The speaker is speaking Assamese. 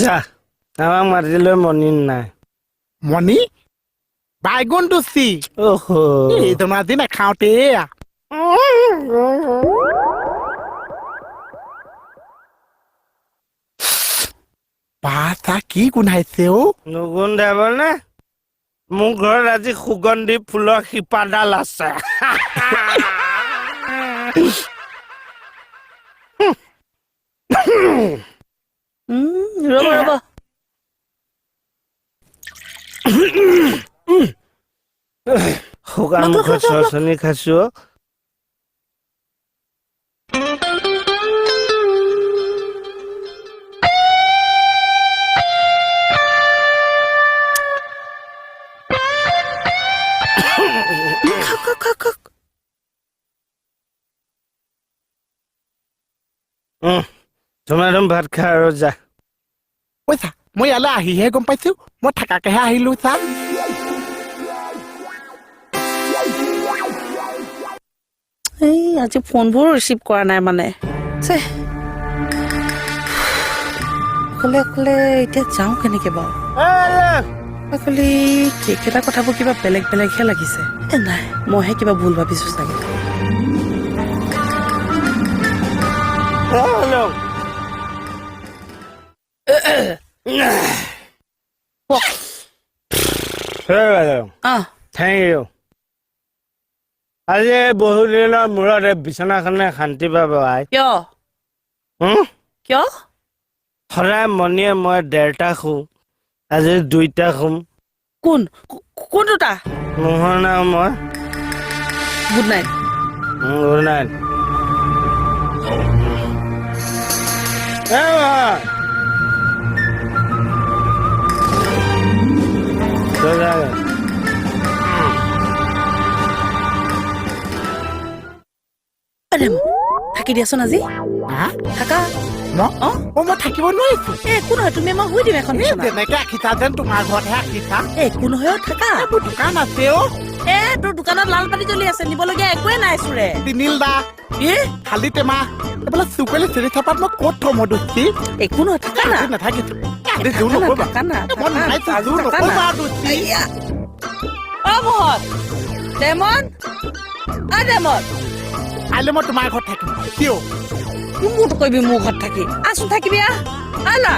যা আমাক মাতিলৈ মনি নাই মণি বাইগন দুচি ওহো এই তোমাৰ আজি নাখাওঁতে চাহ কি গোন্ধাইছে অ নুগুন্ধাব নে মোৰ ঘৰত আজি সুগন্ধি ফুলৰ শিপাডাল আছে ৰ'ব শুকান মুখত চৰচনি খাইছো তোমাৰ ভাত খা আৰু যা পইচা মই ইয়ালৈ আহিহে গম পাইছো মই থাকাকেহে আহিলো চা এই আজি ফোনবোৰ ৰিচিভ কৰা নাই মানে অকলে অকলে এতিয়া যাওঁ কেনেকে বাৰু অকলে কেইকেইটা কথাবোৰ কিবা বেলেগ বেলেগহে লাগিছে নাই মইহে কিবা ভুল ভাবিছো চাগে থেংক ইউ আজি বহুদিনৰ মূৰত বিচনাখনে শান্তি পাব আই কিয় সদায় মনিয়ে মই 1.5টা শুওঁ আজি 2টা শুম কোন দুটা মোহনা মই গুড নাইট গুড নাইট থাকি দিয়াচোন আজি থাকা মই থাকিব নোৱাৰিছো একো নহয় তুমি মই শুই দিম এখন তেনেকে ৰাখিছা যেন তোমাৰ ঘৰতহে ৰাখিছা একো নহয় থাকা মোৰ দোকান আছে অ তোৰ দোকানত লাল পানী জ্বলি আছে নিবলগীয়া একোৱে নাই চোৰে তিনিল দা খালি টেমা এইফালে চুকলি চিৰি চাপাত মই ক'ত থম দুচি একো নহয় থাকা না নাথাকিছো কাইলৈ মই তোমাৰ ঘৰত থাকিম কিয় মোৰতো কৰিবি মোৰ ঘৰত থাকি আছো থাকিবি আলা